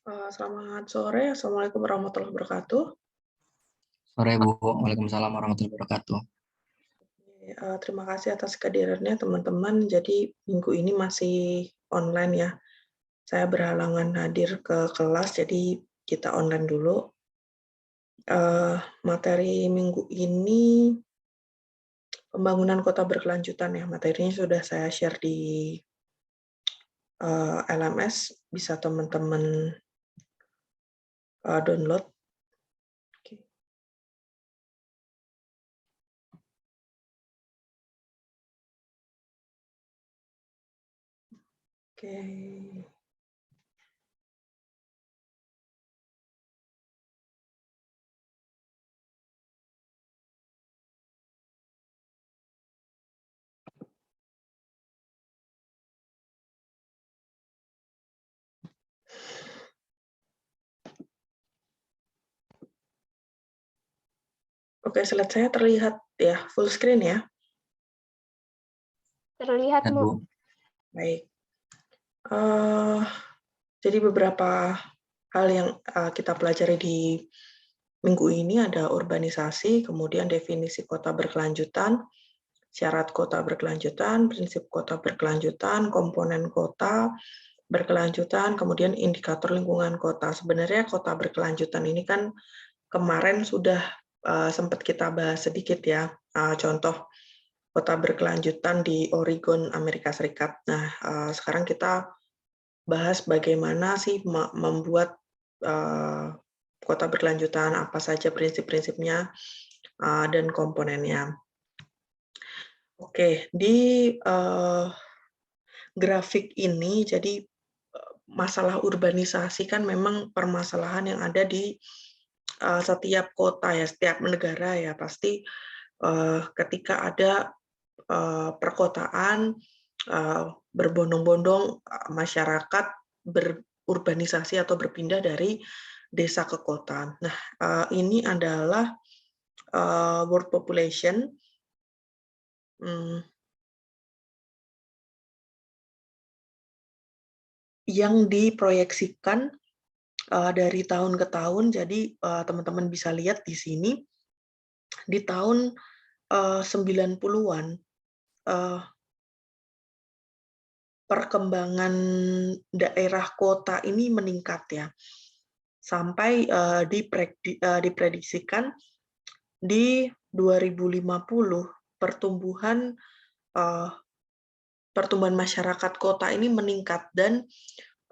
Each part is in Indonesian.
Selamat sore, Assalamualaikum warahmatullahi wabarakatuh. Sore Bu, Waalaikumsalam warahmatullahi wabarakatuh. Terima kasih atas kehadirannya teman-teman. Jadi minggu ini masih online ya. Saya berhalangan hadir ke kelas, jadi kita online dulu. Materi minggu ini pembangunan kota berkelanjutan ya. Materinya sudah saya share di LMS, bisa teman-teman download. Oke. Oke. Oke, slide saya terlihat ya, full screen ya. Terlihat, Bu. Baik. Jadi beberapa hal yang kita pelajari di minggu ini ada urbanisasi, kemudian definisi kota berkelanjutan, syarat kota berkelanjutan, prinsip kota berkelanjutan, komponen kota berkelanjutan, kemudian indikator lingkungan kota. Sebenarnya kota berkelanjutan ini kan kemarin sudah sempat kita bahas sedikit ya, contoh kota berkelanjutan di Oregon, Amerika Serikat. Nah, sekarang kita bahas bagaimana sih membuat kota berkelanjutan, apa saja prinsip-prinsipnya dan komponennya. Oke, di grafik ini jadi masalah urbanisasi kan memang permasalahan yang ada di setiap kota ya, setiap negara ya, pasti ketika ada perkotaan berbondong-bondong masyarakat berurbanisasi atau berpindah dari desa ke kota. Nah, ini adalah world population yang diproyeksikan dari tahun ke tahun. Jadi teman-teman bisa lihat di sini di tahun 90-an perkembangan daerah kota ini meningkat ya, sampai diprediksikan di 2050 pertumbuhan masyarakat kota ini meningkat, dan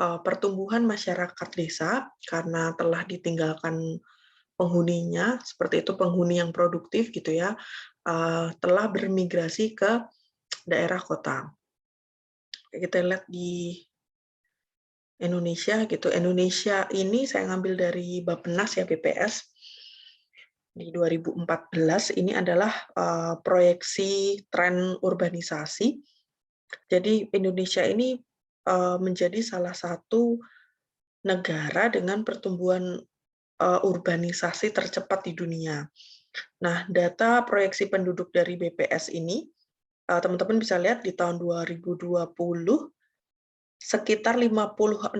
pertumbuhan masyarakat desa karena telah ditinggalkan penghuninya, seperti itu penghuni yang produktif gitu ya, telah bermigrasi ke daerah kota. Kita lihat di Indonesia gitu. Indonesia ini saya ngambil dari Bappenas ya, BPS di 2014. Ini adalah proyeksi tren urbanisasi. Jadi Indonesia ini menjadi salah satu negara dengan pertumbuhan urbanisasi tercepat di dunia. Nah, data proyeksi penduduk dari BPS ini teman-teman bisa lihat di tahun 2020 sekitar 56%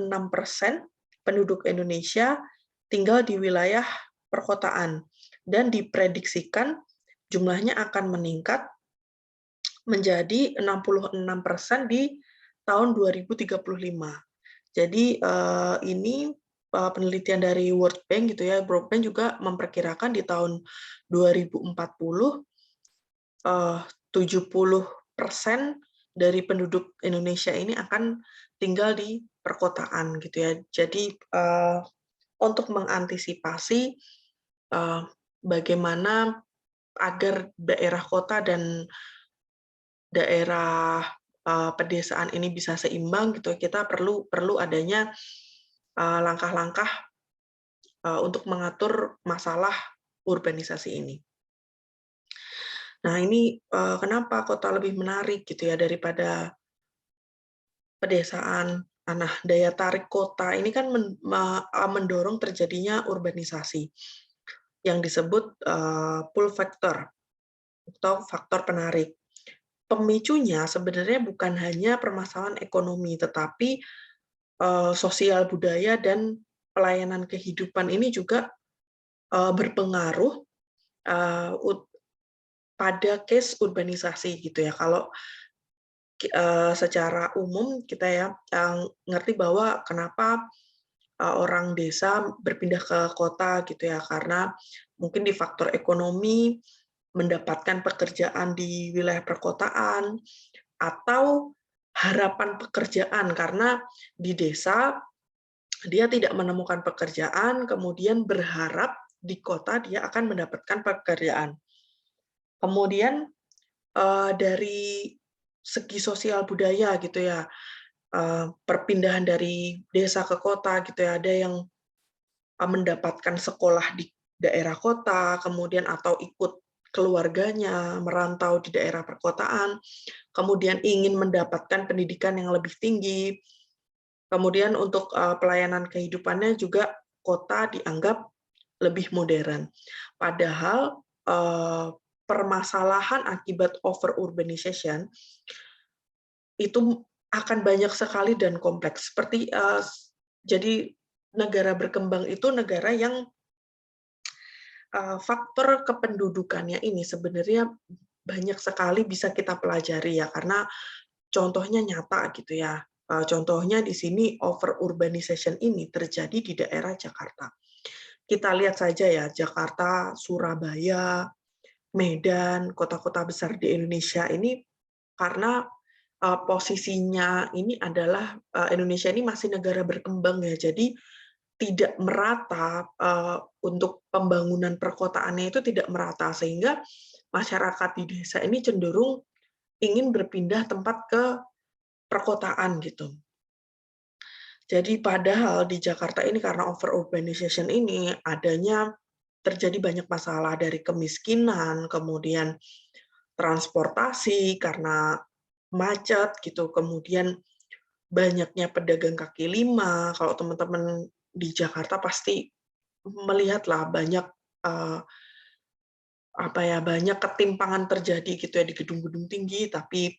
penduduk Indonesia tinggal di wilayah perkotaan, dan diprediksikan jumlahnya akan meningkat menjadi 66% di tahun 2035. Jadi ini penelitian dari World Bank gitu ya. World Bank juga memperkirakan di tahun 2040 70% dari penduduk Indonesia ini akan tinggal di perkotaan gitu ya. Jadi untuk mengantisipasi bagaimana agar daerah kota dan daerah pedesaan ini bisa seimbang gitu, kita perlu adanya langkah-langkah untuk mengatur masalah urbanisasi ini. Nah, ini kenapa kota lebih menarik gitu ya daripada pedesaan. Nah, daya tarik kota ini kan mendorong terjadinya urbanisasi yang disebut pull factor atau faktor penarik. Pemicunya sebenarnya bukan hanya permasalahan ekonomi, tetapi sosial budaya dan pelayanan kehidupan ini juga berpengaruh pada case urbanisasi gitu ya. Kalau secara umum kita ya ngerti bahwa kenapa orang desa berpindah ke kota gitu ya, karena mungkin di faktor ekonomi, mendapatkan pekerjaan di wilayah perkotaan, atau harapan pekerjaan karena di desa dia tidak menemukan pekerjaan, kemudian berharap di kota dia akan mendapatkan pekerjaan. Kemudian dari segi sosial budaya gitu ya, perpindahan dari desa ke kota gitu ya, ada yang mendapatkan sekolah di daerah kota, kemudian atau ikut keluarganya merantau di daerah perkotaan, kemudian ingin mendapatkan pendidikan yang lebih tinggi, kemudian untuk pelayanan kehidupannya juga kota dianggap lebih modern. Padahal permasalahan akibat over urbanization itu akan banyak sekali dan kompleks. Seperti jadi negara berkembang itu negara yang faktor kependudukannya ini sebenarnya banyak sekali bisa kita pelajari ya, karena contohnya nyata gitu ya. Contohnya di sini over urbanization ini terjadi di daerah Jakarta. Kita lihat saja ya, Jakarta, Surabaya, Medan, kota-kota besar di Indonesia ini karena posisinya ini adalah Indonesia ini masih negara berkembang ya, jadi tidak merata untuk pembangunan perkotaannya itu tidak merata, sehingga masyarakat di desa ini cenderung ingin berpindah tempat ke perkotaan gitu. Jadi padahal di Jakarta ini karena over urbanization ini adanya terjadi banyak masalah dari kemiskinan, kemudian transportasi karena macet gitu, kemudian banyaknya pedagang kaki lima. Kalau teman-teman di Jakarta pasti melihatlah banyak banyak ketimpangan terjadi gitu ya di gedung-gedung tinggi, tapi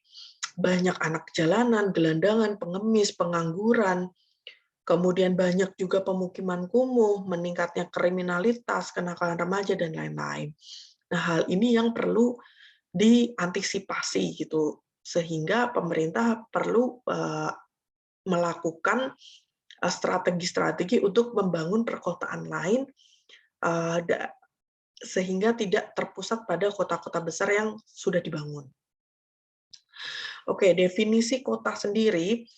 banyak anak jalanan, gelandangan, pengemis, pengangguran, kemudian banyak juga pemukiman kumuh, meningkatnya kriminalitas, kenakalan remaja, dan lain-lain. Nah, hal ini yang perlu diantisipasi gitu, sehingga pemerintah perlu melakukan strategi-strategi untuk membangun perkotaan lain sehingga tidak terpusat pada kota-kota besar yang sudah dibangun. Oke, definisi kota sendiri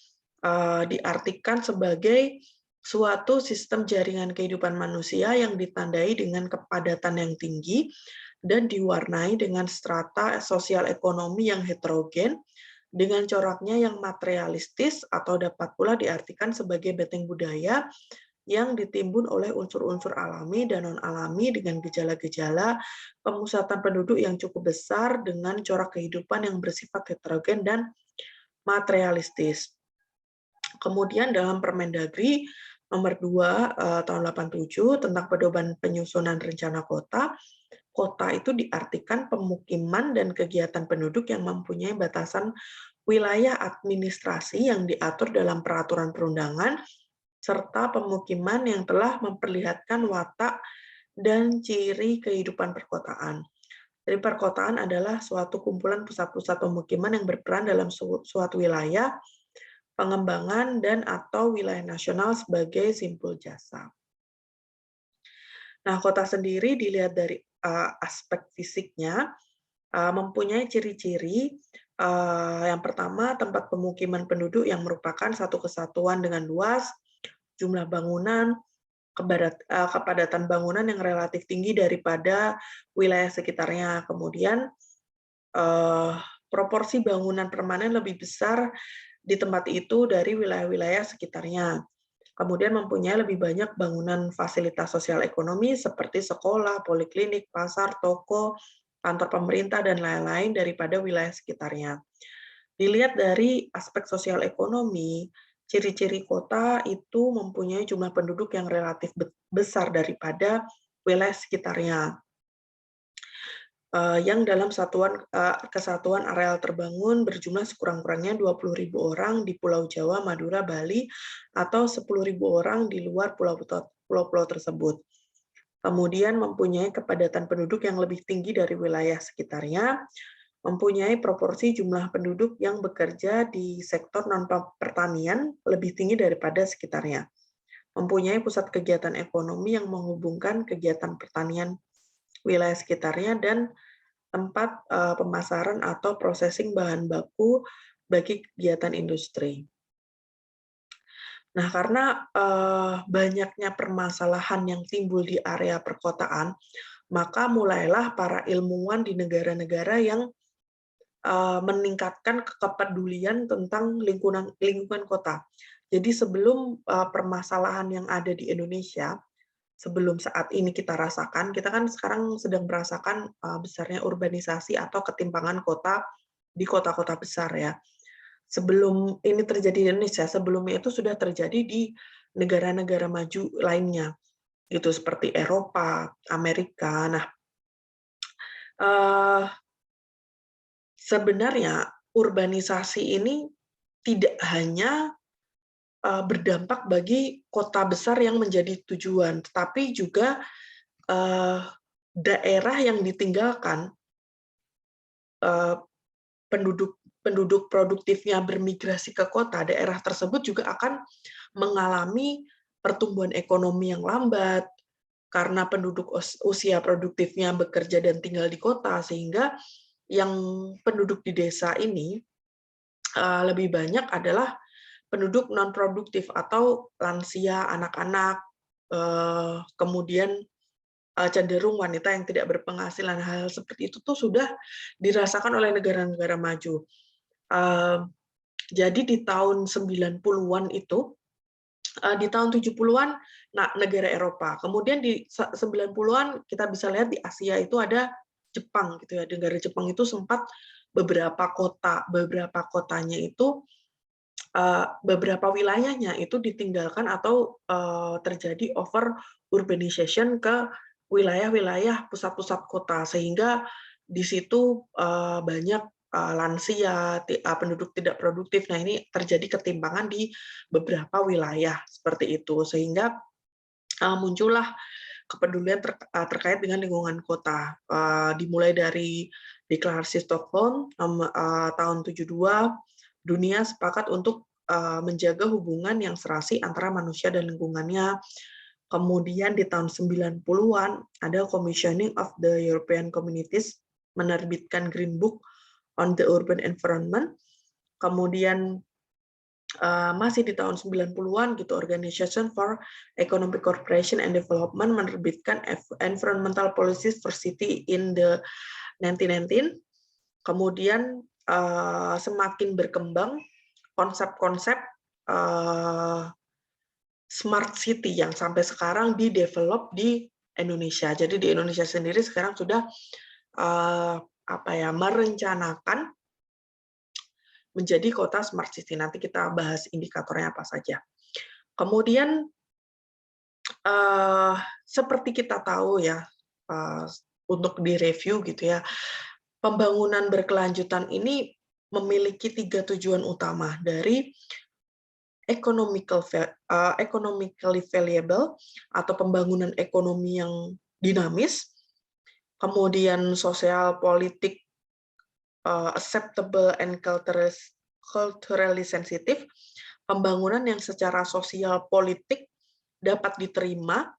diartikan sebagai suatu sistem jaringan kehidupan manusia yang ditandai dengan kepadatan yang tinggi dan diwarnai dengan strata sosial ekonomi yang heterogen, dengan coraknya yang materialistis, atau dapat pula diartikan sebagai benteng budaya yang ditimbun oleh unsur-unsur alami dan non-alami dengan gejala-gejala pemusatan penduduk yang cukup besar dengan corak kehidupan yang bersifat heterogen dan materialistis. Kemudian dalam Permendagri nomor 2 tahun 87 tentang pedoman penyusunan rencana kota, kota itu diartikan pemukiman dan kegiatan penduduk yang mempunyai batasan wilayah administrasi yang diatur dalam peraturan perundangan, serta pemukiman yang telah memperlihatkan watak dan ciri kehidupan perkotaan. Jadi perkotaan adalah suatu kumpulan pusat-pusat pemukiman yang berperan dalam suatu wilayah, pengembangan dan atau wilayah nasional sebagai simpul jasa. Nah, kota sendiri dilihat dari aspek fisiknya, mempunyai ciri-ciri. Yang pertama, tempat pemukiman penduduk yang merupakan satu kesatuan dengan luas, jumlah bangunan, kepadatan bangunan yang relatif tinggi daripada wilayah sekitarnya. Kemudian proporsi bangunan permanen lebih besar di tempat itu dari wilayah-wilayah sekitarnya. Kemudian mempunyai lebih banyak bangunan fasilitas sosial ekonomi seperti sekolah, poliklinik, pasar, toko, kantor pemerintah, dan lain-lain daripada wilayah sekitarnya. Dilihat dari aspek sosial ekonomi, ciri-ciri kota itu mempunyai jumlah penduduk yang relatif besar daripada wilayah sekitarnya. yang dalam kesatuan areal terbangun berjumlah sekurang-kurangnya 20.000 orang di Pulau Jawa, Madura, Bali, atau 10.000 orang di luar pulau-pulau tersebut. Kemudian mempunyai kepadatan penduduk yang lebih tinggi dari wilayah sekitarnya, mempunyai proporsi jumlah penduduk yang bekerja di sektor non-pertanian lebih tinggi daripada sekitarnya, mempunyai pusat kegiatan ekonomi yang menghubungkan kegiatan pertanian wilayah sekitarnya, dan tempat pemasaran atau processing bahan baku bagi kegiatan industri. Nah, karena banyaknya permasalahan yang timbul di area perkotaan, maka mulailah para ilmuwan di negara-negara yang meningkatkan kepedulian tentang lingkungan kota. Jadi sebelum permasalahan yang ada di Indonesia, sebelum saat ini kita rasakan, kita kan sekarang sedang merasakan besarnya urbanisasi atau ketimpangan kota di kota-kota besar ya. Sebelum ini terjadi di Indonesia, sebelumnya itu sudah terjadi di negara-negara maju lainnya, gitu seperti Eropa, Amerika. Nah, sebenarnya urbanisasi ini tidak hanya berdampak bagi kota besar yang menjadi tujuan, tetapi juga daerah yang ditinggalkan, penduduk produktifnya bermigrasi ke kota, daerah tersebut juga akan mengalami pertumbuhan ekonomi yang lambat karena penduduk usia produktifnya bekerja dan tinggal di kota, sehingga yang penduduk di desa ini lebih banyak adalah penduduk non-produktif atau lansia, anak-anak, kemudian cenderung wanita yang tidak berpenghasilan. Hal seperti itu tuh sudah dirasakan oleh negara-negara maju. Jadi di tahun 90-an itu, di tahun 70-an, nah, negara Eropa. Kemudian di 90-an kita bisa lihat di Asia itu ada Jepang gitu ya. Negara Jepang itu sempat beberapa kotanya itu, beberapa wilayahnya itu ditinggalkan atau terjadi over urbanization ke wilayah-wilayah pusat-pusat kota, sehingga di situ banyak lansia, penduduk tidak produktif. Nah, ini terjadi ketimpangan di beberapa wilayah seperti itu, sehingga muncullah kepedulian terkait dengan lingkungan kota. Dimulai dari Deklarasi Stockholm tahun 72, dunia sepakat untuk menjaga hubungan yang serasi antara manusia dan lingkungannya. Kemudian di tahun 90-an ada Commissioning of the European Communities menerbitkan Green Book on the Urban Environment. Kemudian masih di tahun 90-an gitu, Organization for Economic Cooperation and Development menerbitkan Environmental Policies for City in the 1919. Kemudian semakin berkembang konsep-konsep smart city yang sampai sekarang di-develop di Indonesia. Jadi di Indonesia sendiri sekarang sudah merencanakan menjadi kota smart city. Nanti kita bahas indikatornya apa saja. Kemudian seperti kita tahu ya, untuk direview gitu ya, pembangunan berkelanjutan ini memiliki 3 tujuan utama, dari economically valuable atau pembangunan ekonomi yang dinamis, kemudian sosial politik acceptable and culturally sensitive, pembangunan yang secara sosial politik dapat diterima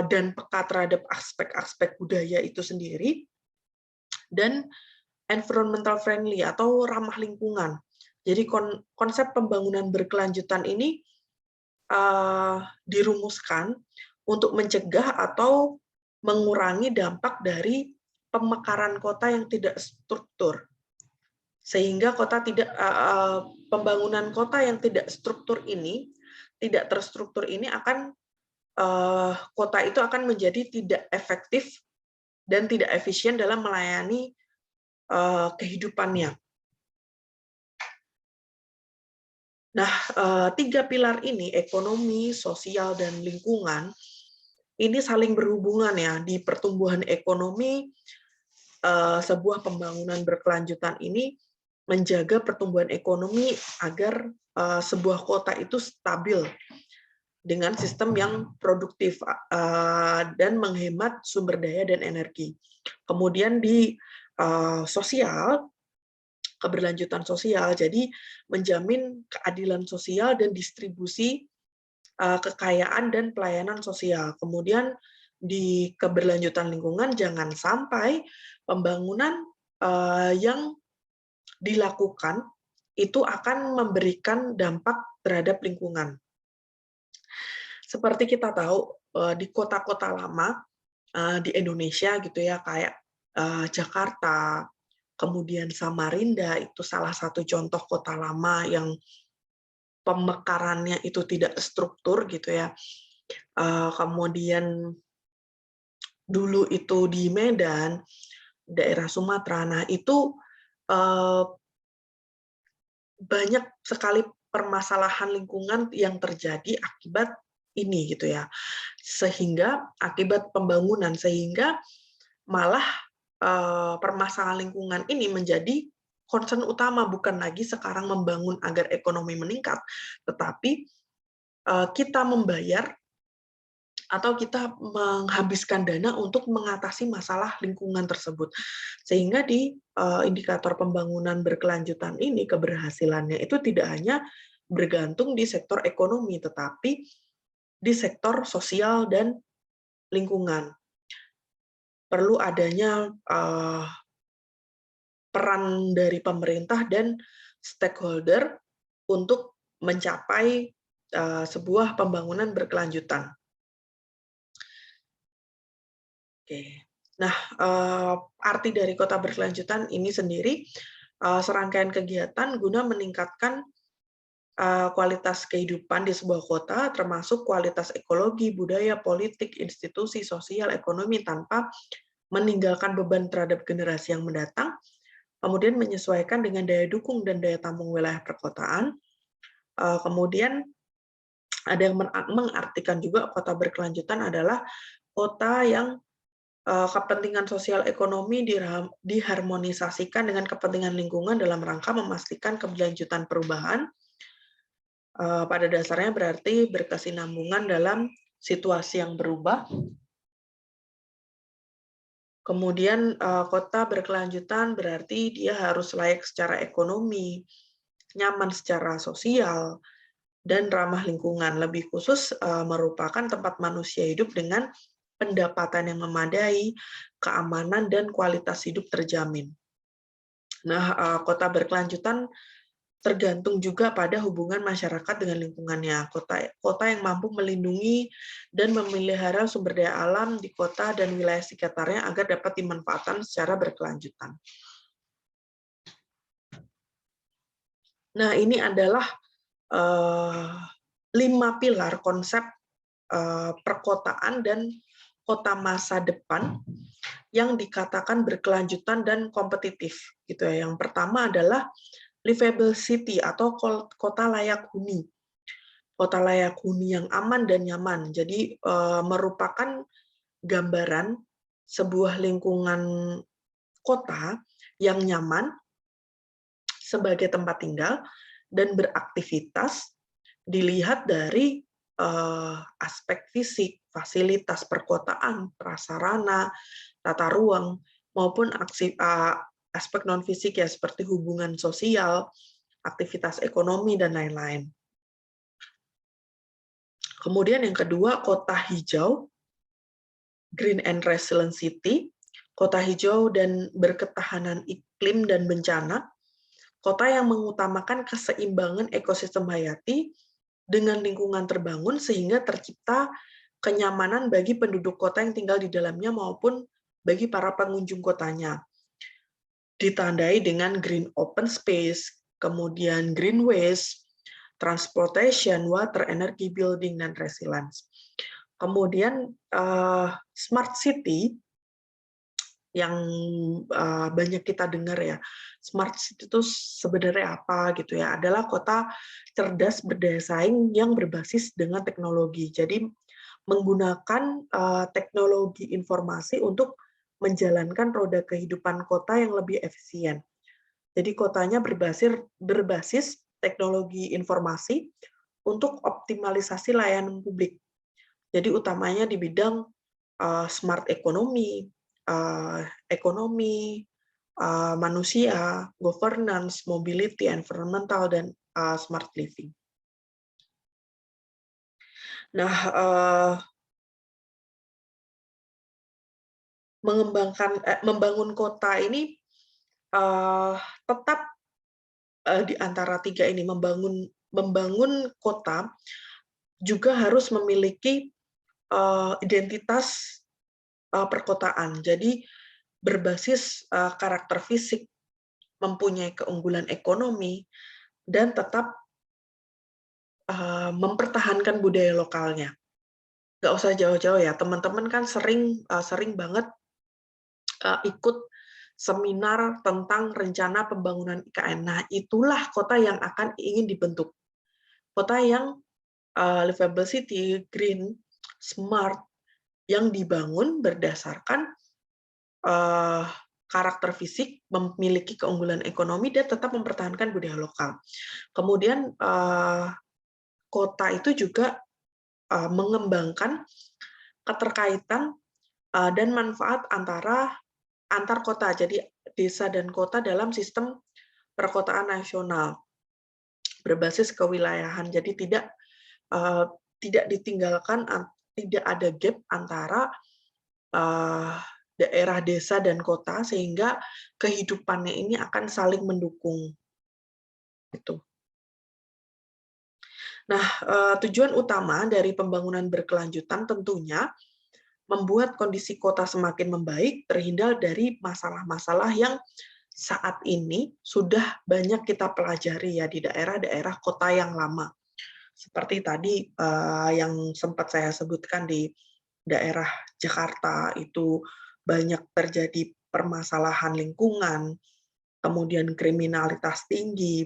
dan peka terhadap aspek-aspek budaya itu sendiri, dan environmental friendly atau ramah lingkungan. Jadi konsep pembangunan berkelanjutan ini dirumuskan untuk mencegah atau mengurangi dampak dari pemekaran kota yang tidak struktur, sehingga pembangunan kota yang tidak terstruktur ini akan kota itu akan menjadi tidak efektif dan tidak efisien dalam melayani kehidupannya. Nah, 3 pilar ini, ekonomi, sosial, dan lingkungan, ini saling berhubungan ya. Di pertumbuhan ekonomi, sebuah pembangunan berkelanjutan ini menjaga pertumbuhan ekonomi agar sebuah kota itu stabil dengan sistem yang produktif dan menghemat sumber daya dan energi. Kemudian di sosial, keberlanjutan sosial, jadi menjamin keadilan sosial dan distribusi kekayaan dan pelayanan sosial. Kemudian di keberlanjutan lingkungan jangan sampai pembangunan yang dilakukan itu akan memberikan dampak terhadap lingkungan. Seperti kita tahu di kota-kota lama di Indonesia gitu ya, kayak Jakarta, kemudian Samarinda, itu salah satu contoh kota lama yang pemekarannya itu tidak struktur gitu ya. Kemudian dulu itu di Medan, daerah Sumatera, nah itu banyak sekali permasalahan lingkungan yang terjadi akibat ini gitu ya. Sehingga akibat pembangunan, sehingga malah permasalahan lingkungan ini menjadi concern utama, bukan lagi sekarang membangun agar ekonomi meningkat, tetapi kita membayar atau kita menghabiskan dana untuk mengatasi masalah lingkungan tersebut. Sehingga di indikator pembangunan berkelanjutan ini, keberhasilannya itu tidak hanya bergantung di sektor ekonomi, tetapi di sektor sosial dan lingkungan. Perlu adanya peran dari pemerintah dan stakeholder untuk mencapai sebuah pembangunan berkelanjutan. Oke. Nah, arti dari kota berkelanjutan ini sendiri serangkaian kegiatan guna meningkatkan kualitas kehidupan di sebuah kota, termasuk kualitas ekologi, budaya, politik, institusi, sosial, ekonomi, tanpa meninggalkan beban terhadap generasi yang mendatang, kemudian menyesuaikan dengan daya dukung dan daya tampung wilayah perkotaan. Kemudian ada yang mengartikan juga kota berkelanjutan adalah kota yang kepentingan sosial ekonomi diharmonisasikan dengan kepentingan lingkungan dalam rangka memastikan keberlanjutan perubahan. Pada dasarnya berarti berkesinambungan dalam situasi yang berubah. Kemudian kota berkelanjutan berarti dia harus layak secara ekonomi, nyaman secara sosial, dan ramah lingkungan. Lebih khusus merupakan tempat manusia hidup dengan pendapatan yang memadai, keamanan, dan kualitas hidup terjamin. Nah, kota berkelanjutan tergantung juga pada hubungan masyarakat dengan lingkungannya. Kota yang mampu melindungi dan memelihara sumber daya alam di kota dan wilayah sekitarnya agar dapat dimanfaatkan secara berkelanjutan. Nah, ini adalah 5 pilar konsep perkotaan dan kota masa depan yang dikatakan berkelanjutan dan kompetitif gitu ya. Yang pertama adalah livable city atau kota layak huni. Kota layak huni yang aman dan nyaman. Jadi merupakan gambaran sebuah lingkungan kota yang nyaman sebagai tempat tinggal dan beraktivitas dilihat dari aspek fisik, fasilitas perkotaan, prasarana, tata ruang, maupun aspek non-fisik ya seperti hubungan sosial, aktivitas ekonomi, dan lain-lain. Kemudian yang kedua, kota hijau, green and resilient city, kota hijau dan berketahanan iklim dan bencana, kota yang mengutamakan keseimbangan ekosistem hayati dengan lingkungan terbangun sehingga tercipta kenyamanan bagi penduduk kota yang tinggal di dalamnya maupun bagi para pengunjung kotanya. Ditandai dengan green open space, kemudian green waste, transportation, water, energy, building, dan resilience. Kemudian smart city yang banyak kita dengar ya. Smart city itu sebenarnya apa gitu ya? Adalah kota cerdas berdaya saing yang berbasis dengan teknologi. Jadi menggunakan teknologi informasi untuk menjalankan roda kehidupan kota yang lebih efisien. Jadi kotanya berbasis teknologi informasi untuk optimalisasi layanan publik. Jadi utamanya di bidang smart ekonomi, manusia, governance, mobility, environmental, dan smart living. Nah, membangun kota ini tetap di antara tiga ini, membangun kota juga harus memiliki identitas perkotaan. Jadi berbasis karakter fisik, mempunyai keunggulan ekonomi, dan tetap mempertahankan budaya lokalnya. Nggak usah jauh-jauh ya, teman-teman kan sering banget ikut seminar tentang rencana pembangunan IKN. Nah, itulah kota yang ingin dibentuk. Kota yang livable city, green, smart, yang dibangun berdasarkan karakter fisik, memiliki keunggulan ekonomi, dan tetap mempertahankan budaya lokal. Kemudian kota itu juga mengembangkan keterkaitan dan manfaat antar kota. Jadi desa dan kota dalam sistem perkotaan nasional berbasis kewilayahan. Jadi tidak ditinggalkan, tidak ada gap antara daerah desa dan kota, sehingga kehidupannya ini akan saling mendukung. Itu. Nah, tujuan utama dari pembangunan berkelanjutan tentunya membuat kondisi kota semakin membaik, terhindar dari masalah-masalah yang saat ini sudah banyak kita pelajari ya di daerah-daerah kota yang lama. Seperti tadi yang sempat saya sebutkan di daerah Jakarta, itu banyak terjadi permasalahan lingkungan, kemudian kriminalitas tinggi,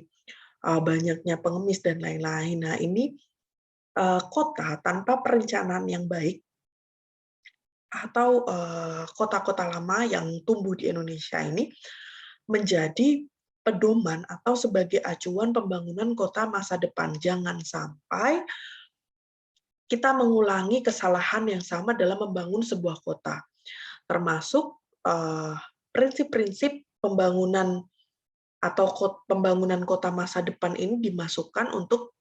banyaknya pengemis, dan lain-lain. Nah, ini kota tanpa perencanaan yang baik, atau kota-kota lama yang tumbuh di Indonesia ini menjadi pedoman atau sebagai acuan pembangunan kota masa depan. Jangan sampai kita mengulangi kesalahan yang sama dalam membangun sebuah kota, termasuk prinsip-prinsip pembangunan atau pembangunan kota masa depan ini dimasukkan untuk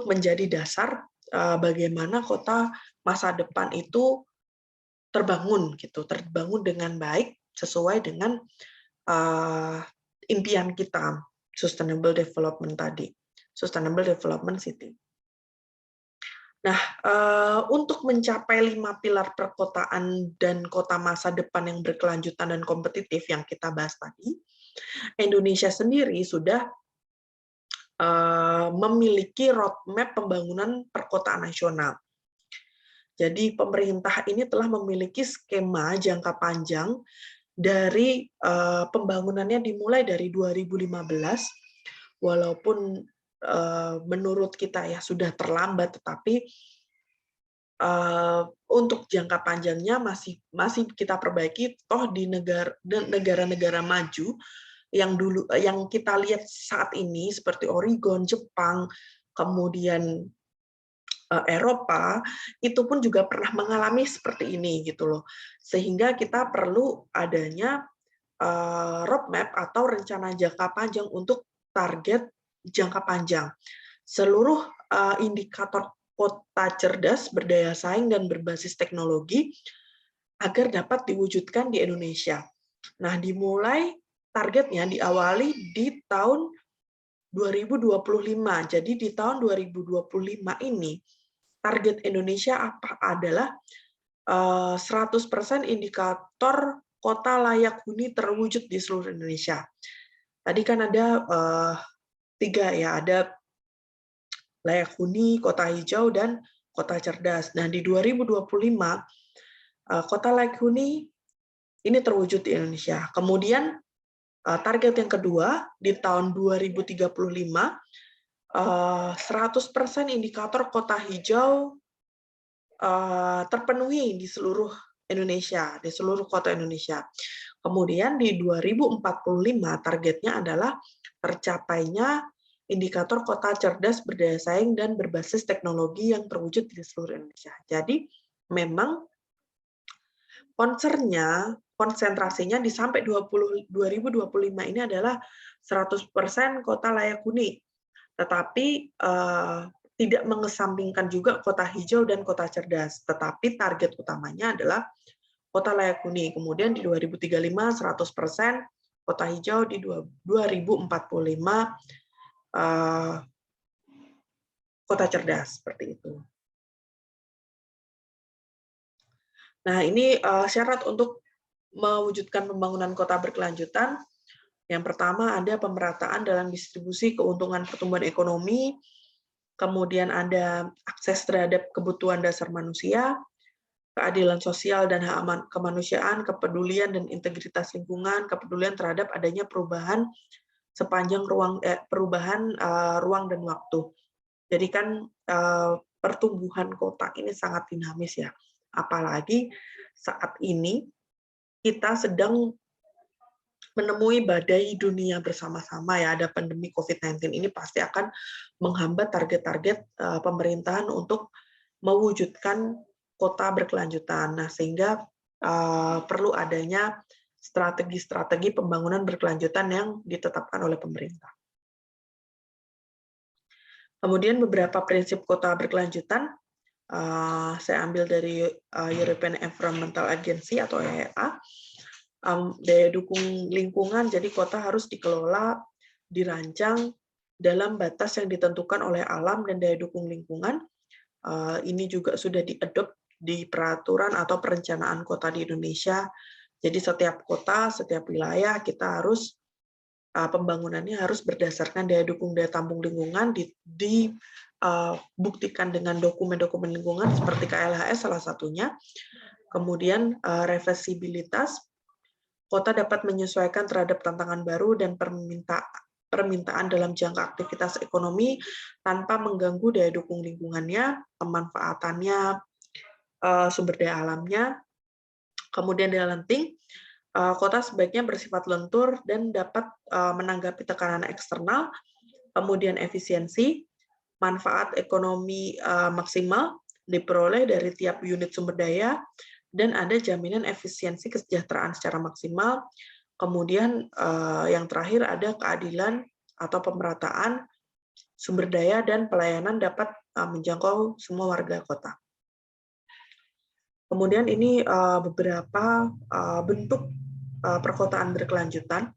menjadi dasar bagaimana kota masa depan itu terbangun dengan baik sesuai dengan impian kita, sustainable development tadi, sustainable development city. Nah, untuk mencapai 5 pilar perkotaan dan kota masa depan yang berkelanjutan dan kompetitif yang kita bahas tadi, Indonesia sendiri sudah memiliki roadmap pembangunan perkotaan nasional. Jadi pemerintah ini telah memiliki skema jangka panjang dari pembangunannya dimulai dari 2015, walaupun menurut kita ya sudah terlambat, tetapi untuk jangka panjangnya masih kita perbaiki. Toh di negara-negara maju yang kita lihat saat ini seperti Oregon, Jepang, kemudian Eropa, itu pun juga pernah mengalami seperti ini gitu loh. Sehingga kita perlu adanya roadmap atau rencana jangka panjang untuk target jangka panjang. Seluruh indikator kota cerdas, berdaya saing, dan berbasis teknologi agar dapat diwujudkan di Indonesia. Nah, targetnya diawali di tahun 2025. Jadi di tahun 2025 ini target Indonesia adalah 100% indikator kota layak huni terwujud di seluruh Indonesia. Tadi kan ada 3 ya, ada layak huni, kota hijau, dan kota cerdas. Nah, di 2025 kota layak huni ini terwujud di Indonesia. Kemudian target yang kedua di tahun 2035 100% indikator kota hijau terpenuhi di seluruh Indonesia, di seluruh kota Indonesia. Kemudian di 2045 targetnya adalah tercapainya indikator kota cerdas, berdaya saing, dan berbasis teknologi yang terwujud di seluruh Indonesia. Jadi memang konsentrasinya di sampai 2025 ini adalah 100% kota layak huni. Tetapi tidak mengesampingkan juga kota hijau dan kota cerdas. Tetapi target utamanya adalah kota layak huni. Kemudian di 2035 100% kota hijau, di 2045 kota cerdas, seperti itu. Nah, ini syarat untuk mewujudkan pembangunan kota berkelanjutan. Yang pertama ada pemerataan dalam distribusi keuntungan pertumbuhan ekonomi, kemudian ada akses terhadap kebutuhan dasar manusia, keadilan sosial dan hak kemanusiaan, kepedulian dan integritas lingkungan, kepedulian terhadap adanya perubahan sepanjang ruang dan waktu. Jadi kan pertumbuhan kota ini sangat dinamis ya. Apalagi saat ini kita sedang menemui badai dunia bersama-sama ya, ada pandemi COVID-19 ini pasti akan menghambat target-target pemerintahan untuk mewujudkan kota berkelanjutan. Nah, sehingga perlu adanya strategi-strategi pembangunan berkelanjutan yang ditetapkan oleh pemerintah. Kemudian beberapa prinsip kota berkelanjutan, saya ambil dari European Environmental Agency atau EEA. Daya dukung lingkungan, jadi kota harus dikelola, dirancang dalam batas yang ditentukan oleh alam dan daya dukung lingkungan. Ini juga sudah diadopt di peraturan atau perencanaan kota di Indonesia. Jadi setiap kota, setiap wilayah kita harus pembangunannya harus berdasarkan daya dukung daya tampung lingkungan, dibuktikan dengan dokumen-dokumen lingkungan seperti KLHS salah satunya. Kemudian reversibilitas, kota dapat menyesuaikan terhadap tantangan baru dan permintaan dalam jangka aktivitas ekonomi tanpa mengganggu daya dukung lingkungannya, pemanfaatannya, sumber daya alamnya. Kemudian daya lenting, kota sebaiknya bersifat lentur dan dapat menanggapi tekanan eksternal. Kemudian efisiensi, manfaat ekonomi maksimal diperoleh dari tiap unit sumber daya, dan ada jaminan efisiensi kesejahteraan secara maksimal. Kemudian yang terakhir ada keadilan atau pemerataan sumber daya dan pelayanan dapat menjangkau semua warga kota. Kemudian ini beberapa bentuk perkotaan berkelanjutan.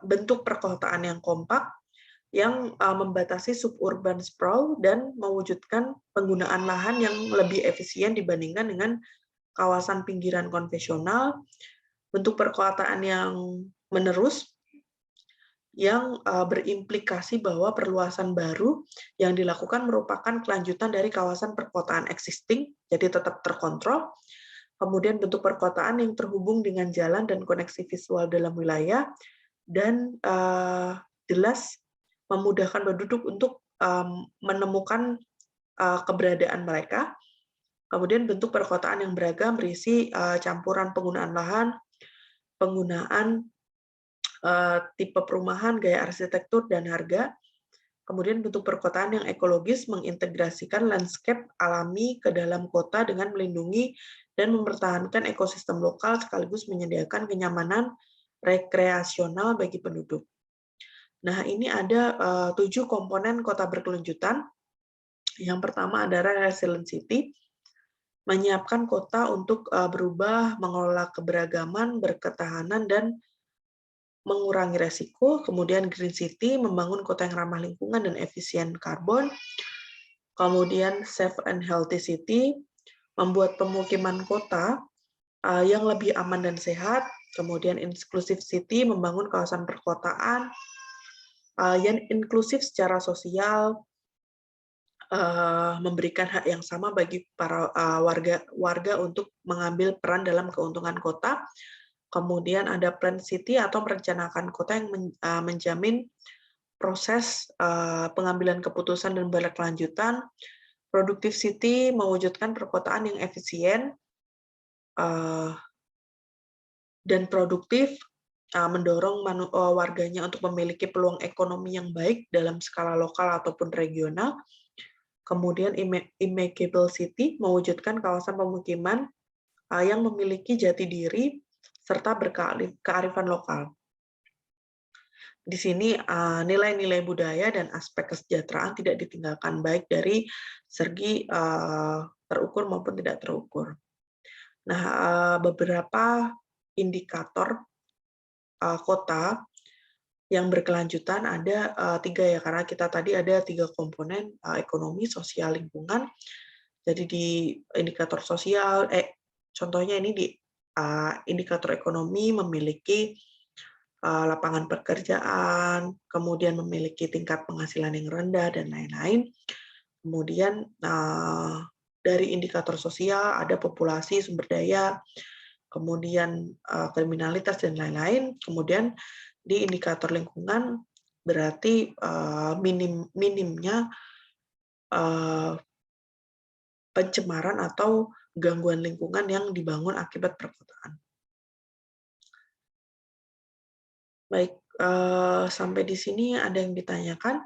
Bentuk perkotaan yang kompak, yang membatasi suburban sprawl dan mewujudkan penggunaan lahan yang lebih efisien dibandingkan dengan kawasan pinggiran konvensional, bentuk perkotaan yang menerus, yang berimplikasi bahwa perluasan baru yang dilakukan merupakan kelanjutan dari kawasan perkotaan existing, jadi tetap terkontrol. Kemudian bentuk perkotaan yang terhubung dengan jalan dan koneksi visual dalam wilayah, dan jelas memudahkan penduduk untuk menemukan keberadaan mereka. Kemudian bentuk perkotaan yang beragam berisi campuran penggunaan lahan, penggunaan tipe perumahan, gaya arsitektur, dan harga. Kemudian bentuk perkotaan yang ekologis mengintegrasikan landscape alami ke dalam kota dengan melindungi dan mempertahankan ekosistem lokal sekaligus menyediakan kenyamanan rekreasional bagi penduduk. Nah, ini ada 7 komponen kota berkelanjutan. Yang pertama adalah resilient city, menyiapkan kota untuk berubah, mengelola keberagaman, berketahanan, dan mengurangi resiko. Kemudian green city, membangun kota yang ramah lingkungan dan efisien karbon. Kemudian safe and healthy city, membuat pemukiman kota yang lebih aman dan sehat. Kemudian inclusive city, membangun kawasan perkotaan yang inklusif secara sosial, memberikan hak yang sama bagi para warga untuk mengambil peran dalam keuntungan kota. Kemudian ada plan city atau merencanakan kota yang menjamin proses pengambilan keputusan dan berkelanjutan, Productive city mewujudkan perkotaan yang efisien dan produktif, mendorong warganya untuk memiliki peluang ekonomi yang baik dalam skala lokal ataupun regional. Kemudian imagable city mewujudkan kawasan pemukiman yang memiliki jati diri serta berkearifan lokal. Di sini nilai-nilai budaya dan aspek kesejahteraan tidak ditinggalkan baik dari segi terukur maupun tidak terukur. Nah, beberapa indikator kota yang berkelanjutan ada 3 ya, karena kita tadi ada 3 komponen, ekonomi, sosial, lingkungan. Jadi di indikator sosial, contohnya ini di indikator ekonomi memiliki lapangan pekerjaan, kemudian memiliki tingkat penghasilan yang rendah, dan lain-lain. Kemudian dari indikator sosial ada populasi, sumber daya, kemudian kriminalitas, dan lain-lain. Kemudian di indikator lingkungan berarti minimnya pencemaran atau gangguan lingkungan yang dibangun akibat perkotaan. Baik, sampai di sini ada yang ditanyakan?